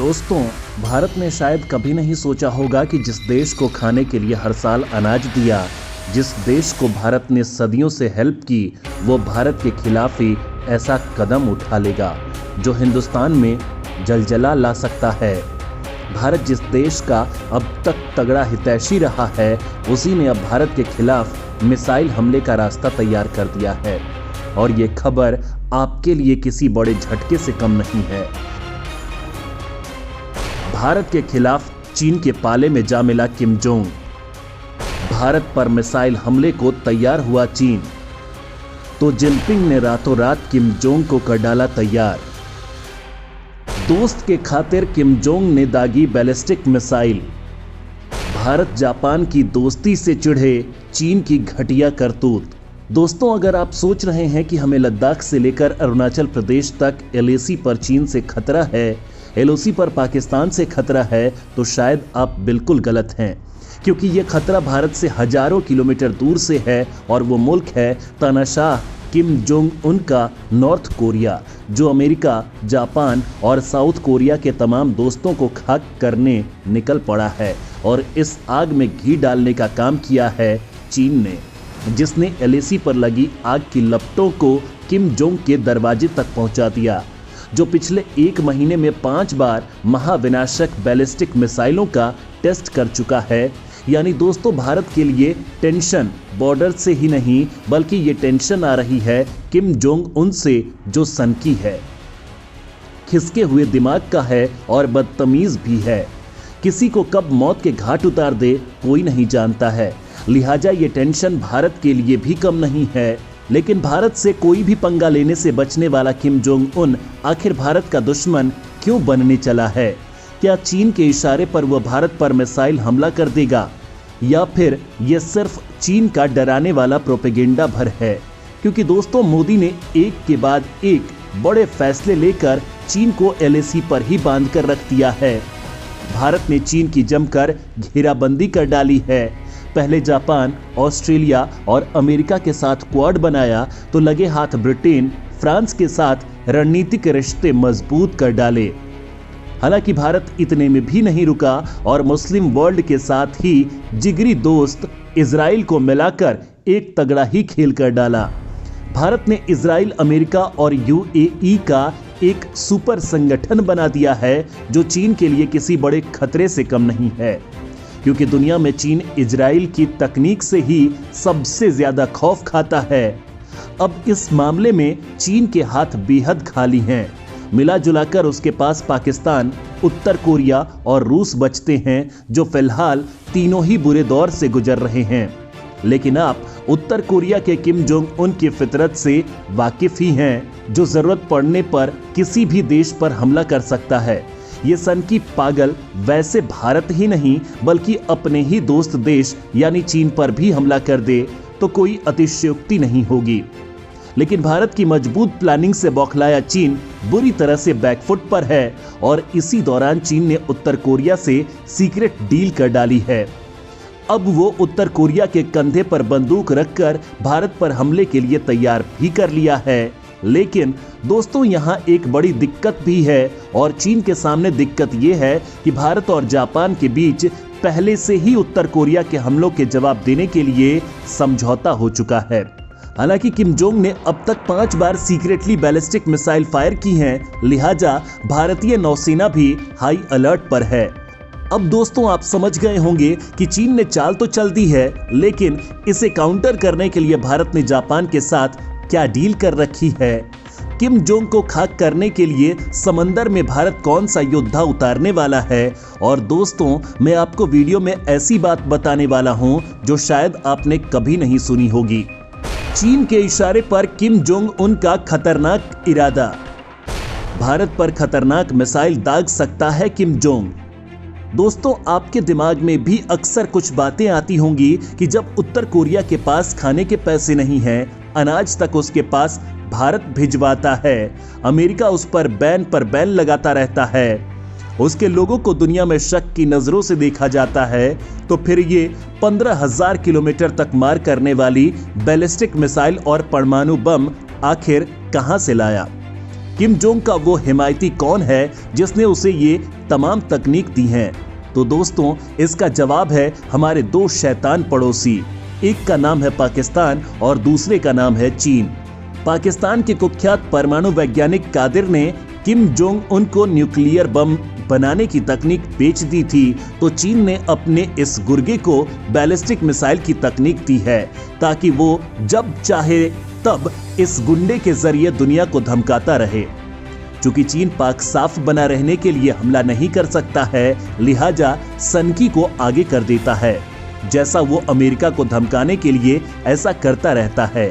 दोस्तों, भारत ने शायद कभी नहीं सोचा होगा कि जिस देश को खाने के लिए हर साल अनाज दिया, जिस देश को भारत ने सदियों से हेल्प की, वो भारत के खिलाफ ही ऐसा कदम उठा लेगा जो हिंदुस्तान में जलजला ला सकता है। भारत जिस देश का अब तक तगड़ा हितैषी रहा है, उसी ने अब भारत के खिलाफ मिसाइल हमले का रास्ता तैयार कर दिया है। और ये खबर आपके लिए किसी बड़े झटके से कम नहीं है। भारत के खिलाफ चीन के पाले में जा मिला किम जोंग। भारत पर मिसाइल हमले को तैयार हुआ चीन, तो जिनपिंग ने रातों रात किम जोंग को कर डाला तैयार। दोस्त के खातिर किम जोंग ने दागी बैलिस्टिक मिसाइल। भारत जापान की दोस्ती से चिढ़े चीन की घटिया करतूत। दोस्तों, अगर आप सोच रहे हैं कि हमें लद्दाख से लेकर अरुणाचल प्रदेश तक एलएसी पर चीन से खतरा है, एलओसी पर पाकिस्तान से खतरा है, तो शायद आप बिल्कुल गलत हैं, क्योंकि ये खतरा भारत से हजारों किलोमीटर दूर से है और वो मुल्क है तानाशाह किम जोंग उन का नॉर्थ कोरिया, जो अमेरिका, जापान और साउथ कोरिया के तमाम दोस्तों को खाक करने निकल पड़ा है। और इस आग में घी डालने का काम किया है चीन ने, जिसने एलएसी पर लगी आग की लपटों को किम जोंग के दरवाजे तक पहुंचा दिया, जो पिछले एक महीने में 5 बार महाविनाशक बैलिस्टिक मिसाइलों का टेस्ट कर चुका है। यानी दोस्तों, भारत के लिए टेंशन बॉर्डर से ही नहीं, बल्कि ये टेंशन आ रही है किम जोंग उन से, जो सनकी है, खिसके हुए दिमाग का है और बदतमीज भी है। किसी को कब मौत के घाट उतार दे कोई नहीं जानता है, लिहाजा ये टेंशन भारत के लिए भी कम नहीं है। लेकिन भारत से कोई भी पंगा लेने से बचने वाला किम जोंग उन आखिर भारत का दुश्मन क्यों बनने चला है? क्या चीन के इशारे पर वह भारत पर मिसाइल हमला कर देगा, या फिर यह सिर्फ चीन का डराने वाला प्रोपेगेंडा भर है? क्योंकि दोस्तों, मोदी ने एक के बाद एक बड़े फैसले लेकर चीन को एलएसी पर ही बांध कर रख दिया है। भारत ने चीन की जमकर घेराबंदी कर डाली है। पहले जापान, ऑस्ट्रेलिया और अमेरिका के साथ क्वाड बनाया, तो लगे हाथ ब्रिटेन, फ्रांस के साथ रणनीतिक रिश्ते मजबूत कर डाले। हालांकि भारत इतने में भी नहीं रुका और मुस्लिम वर्ल्ड के साथ ही जिगरी दोस्त इजराइल को मिलाकर एक तगड़ा ही खेल कर डाला। भारत ने इजराइल, अमेरिका और यूएई का एक सुपर संगठन बना दिया है, जो चीन के लिए किसी बड़े खतरे से कम नहीं है, क्योंकि दुनिया में चीन इजराइल की तकनीक से ही सबसे ज्यादा खौफ खाता है। अब इस मामले में चीन के हाथ बेहद खाली हैं। मिला जुलाकर उसके पास पाकिस्तान, उत्तर कोरिया और रूस बचते हैं, जो फिलहाल तीनों ही बुरे दौर से गुजर रहे हैं। लेकिन आप उत्तर कोरिया के किम जोंग उन की फितरत से वाकिफ ही हैं, जो जरूरत पड़ने पर किसी भी देश पर हमला कर सकता है। ये सनकी पागल वैसे भारत ही नहीं, बल्कि अपने ही दोस्त देश यानी चीन पर भी हमला कर दे तो कोई अतिशयोक्ति नहीं होगी। लेकिन भारत की मजबूत प्लानिंग से बौखलाया चीन बुरी तरह से बैकफुट पर है, और इसी दौरान चीन ने उत्तर कोरिया से सीक्रेट डील कर डाली है। अब वो उत्तर कोरिया के कंधे पर बंदूक रखकर भारत पर हमले के लिए तैयार भी कर लिया है। लेकिन दोस्तों, यहाँ एक बड़ी दिक्कत भी है, और चीन के सामने दिक्कत ये है कि भारत और जापान के बीच पहले से ही उत्तर कोरिया के हमलों के जवाब देने के लिए समझौता हो चुका है। हालांकि किम जोंग ने अब तक 5 बार सीक्रेटली बैलिस्टिक मिसाइल फायर की हैं, लिहाजा भारतीय नौसेना भी हाई अलर्ट पर है। अब दोस्तों, आप समझ गए होंगे कि चीन ने चाल तो चल दी है, लेकिन इसे काउंटर करने के लिए भारत ने जापान के साथ क्या डील कर रखी है। किम जोंग को खाक करने के लिए समंदर में भारत कौन सा योद्धा उतारने वाला है। और दोस्तों, मैं आपको वीडियो में ऐसी बात बताने वाला हूं जो शायद आपने कभी नहीं सुनी होगी। चीन के इशारे पर किम जोंग उन का खतरनाक इरादा। भारत पर खतरनाक मिसाइल दाग सकता है किम जोंग। दोस्तों, आपके दिमाग में भी अक्सर कुछ बातें आती होंगी कि जब उत्तर कोरिया के पास खाने के पैसे नहीं हैं, अनाज तक उसके पास भारत भिजवाता है, अमेरिका उस पर बैन लगाता रहता है, उसके लोगों को दुनिया में शक की नजरों से देखा जाता है, तो फिर ये 15,000 किलोमीटर तक मार करने वाली बैलिस्टिक मिसाइल और परमाणु बम आखिर कहां से लाया? किम जोंग का वो हिमायती कौन है जिसने उसे ये तमाम तकनीक दी हैं? तो दोस्तों, इसका जवाब है हमारे दो शैतान पड़ोसी। एक का नाम है पाकिस्तान और दूसरे का नाम है चीन। पाकिस्तान के कुख्यात परमाणु वैज्ञानिक कादिर ने किम जोंग उन को न्यूक्लियर बम बनाने की तकनीक बेच दी थी, तो चीन ने अपने इस गुर्गे को बैलिस्टिक मिसाइल की तकनीक दी है, ताकि वो जब चाहे तब इस गुंडे के जरिए दुनिया को धमकाता रहे। चूंकि चीन पाक साफ बना रहने के लिए हमला नहीं कर सकता है, लिहाजा सनकी को आगे कर देता है, जैसा वो अमेरिका को धमकाने के लिए ऐसा करता रहता है।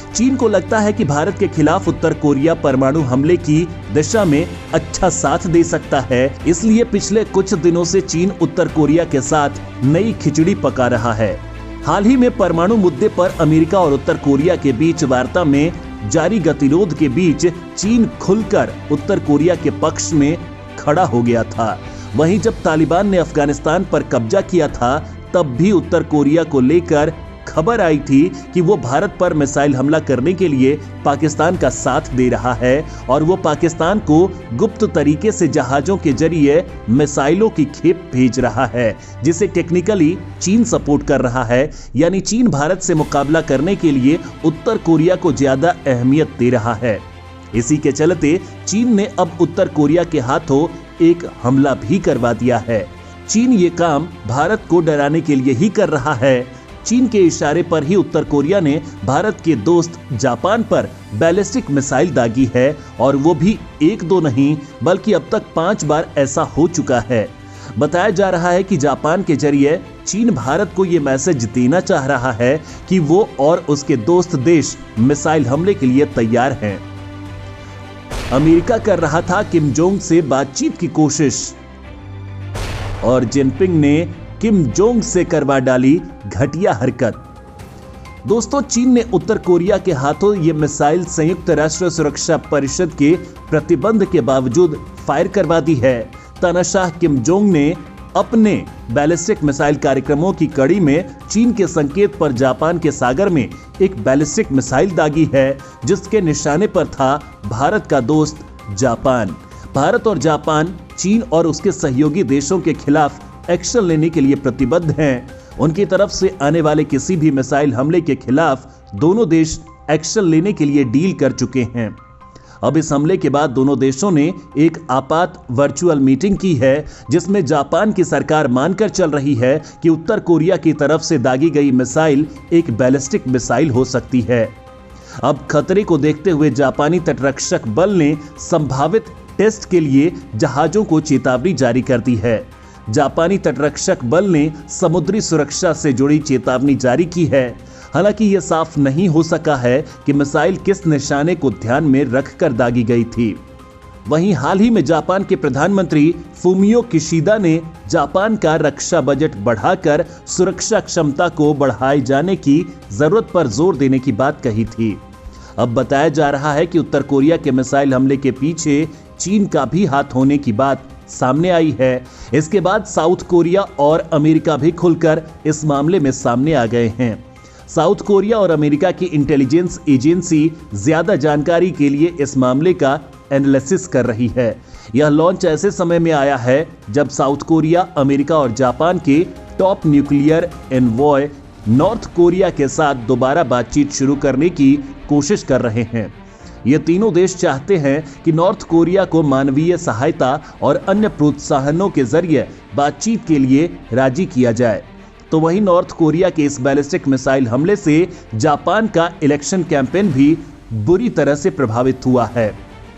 चीन को लगता है कि भारत के खिलाफ उत्तर कोरिया परमाणु हमले की दिशा में अच्छा साथ दे सकता है, इसलिए पिछले कुछ दिनों से चीन उत्तर कोरिया के साथ नई खिचड़ी पका रहा है। हाल ही में परमाणु मुद्दे पर अमेरिका और उत्तर कोरिया के बीच वार्ता में जारी गतिरोध के बीच चीन खुलकर उत्तर कोरिया के पक्ष में खड़ा हो गया था। वहीं जब तालिबान ने अफगानिस्तान पर कब्जा किया था, तब भी उत्तर कोरिया को लेकर खबर आई थी कि वो भारत पर मिसाइल हमला करने के लिए पाकिस्तान का साथ दे रहा है और वो पाकिस्तान को गुप्त तरीके से जहाजों के जरिए मिसाइलों की खेप भेज रहा है, जिसे टेक्निकली चीन सपोर्ट कर रहा है। यानी चीन भारत से मुकाबला करने के लिए उत्तर कोरिया को ज्यादा अहमियत दे रहा है। इसी के चलते चीन ने अब उत्तर कोरिया के हाथों एक हमला भी करवा दिया है। चीन ये काम भारत को डराने के लिए ही कर रहा है। चीन के इशारे पर ही उत्तर कोरिया ने भारत के दोस्त जापान पर बैलिस्टिक मिसाइल दागी है, और वो भी एक दो नहीं बल्कि अब तक 5 बार ऐसा हो चुका है। बताया जा रहा है कि जापान के जरिए चीन भारत को ये मैसेज देना चाह रहा है कि वो और उसके दोस्त देश मिसाइल हमले के लिए तैयार हैं। अमेरिका कर रहा था किम जोंग से बातचीत की कोशिश और जिनपिंग ने किम जोंग से करवा डाली घटिया हरकत। दोस्तों, चीन ने उत्तर कोरिया के हाथों ये मिसाइल संयुक्त राष्ट्र सुरक्षा परिषद के प्रतिबंध के बावजूद फायर करवा दी है। तानाशाह किम जोंग ने अपने बैलिस्टिक मिसाइल कार्यक्रमों की कड़ी में चीन के संकेत पर जापान के सागर में एक बैलिस्टिक मिसाइल दागी है, जिसके निशाने पर था भारत का दोस्त जापान। भारत और जापान चीन और उसके सहयोगी देशों के खिलाफ एक्शन लेने के लिए प्रतिबद्ध हैं। उनकी तरफ से आने वाले किसी भी मिसाइल हमले के खिलाफ दोनों देश एक्शन लेने के लिए डील कर चुके हैं। अब इस हमले के बाद दोनों देशों ने एक आपात वर्चुअल मीटिंग की है, जिसमें जापान की सरकार मानकर चल रही है कि उत्तर कोरिया की तरफ से दागी गई मिसाइल एक बैलिस्टिक मिसाइल हो सकती है। अब खतरे को देखते हुए जापानी तटरक्षक बल ने संभावित टेस्ट के लिए जहाजों को चेतावनी जारी कर दी है। जापानी तटरक्षक बल ने समुद्री सुरक्षा से जुड़ी चेतावनी जारी की है। हालांकि यह साफ नहीं हो सका है कि मिसाइल किस निशाने को ध्यान में रखकर दागी गई थी। वहीं हाल ही में जापान के प्रधानमंत्री फूमियो किशिदा ने जापान का रक्षा बजट बढ़ाकर सुरक्षा क्षमता को बढ़ाए जाने की जरूरत पर जोर देने की बात कही थी। अब बताया जा रहा है कि उत्तर कोरिया के मिसाइल हमले के पीछे चीन का भी हाथ होने की बात सामने आई है। इसके बाद साउथ कोरिया और अमेरिका भी खुलकर इस मामले में सामने आ गए हैं। साउथ कोरिया और अमेरिका की इंटेलिजेंस एजेंसी ज्यादा जानकारी के लिए इस मामले का एनालिसिस कर रही है। यह लॉन्च ऐसे समय में आया है जब साउथ कोरिया, अमेरिका और जापान के top nuclear envoy north Korea के साथ दोबारा बातचीत शुरू करने की कोशिश कर रहे हैं। ये तीनों देश चाहते हैं कि नॉर्थ कोरिया को मानवीय सहायता और अन्य प्रोत्साहनों के जरिए बातचीत के लिए राजी किया जाए। तो वहीं नॉर्थ कोरिया के इस बैलिस्टिक मिसाइल हमले से जापान का इलेक्शन कैंपेन भी बुरी तरह से प्रभावित हुआ है।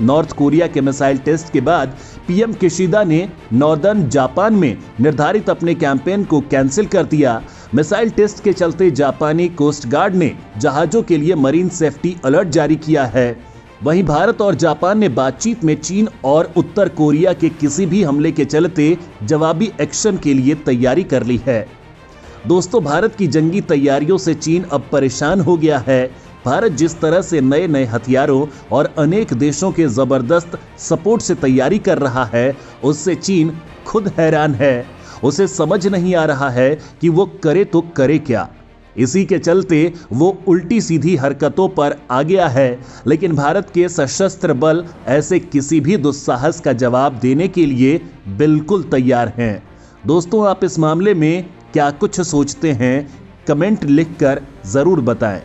नॉर्थ कोरिया के मिसाइल टेस्ट के बाद पीएम किशिदा ने नॉर्दर्न जापान में निर्धारित अपने कैंपेन को कैंसिल कर दिया। मिसाइल टेस्ट के चलते जापानी कोस्ट गार्ड ने जहाजों के लिए मरीन सेफ्टी अलर्ट जारी किया है। वहीं भारत और जापान ने बातचीत में चीन और उत्तर कोरिया के किसी भी हमले के चलते जवाबी एक्शन के लिए तैयारी कर ली है। दोस्तों, भारत की जंगी तैयारियों से चीन अब परेशान हो गया है। भारत जिस तरह से नए नए हथियारों और अनेक देशों के जबरदस्त सपोर्ट से तैयारी कर रहा है, उससे चीन खुद हैरान है। उसे समझ नहीं आ रहा है कि वो करे तो करे क्या। इसी के चलते वो उल्टी सीधी हरकतों पर आ गया है। लेकिन भारत के सशस्त्र बल ऐसे किसी भी दुस्साहस का जवाब देने के लिए बिल्कुल तैयार हैं। दोस्तों, आप इस मामले में क्या कुछ सोचते हैं? कमेंट लिखकर जरूर बताएं।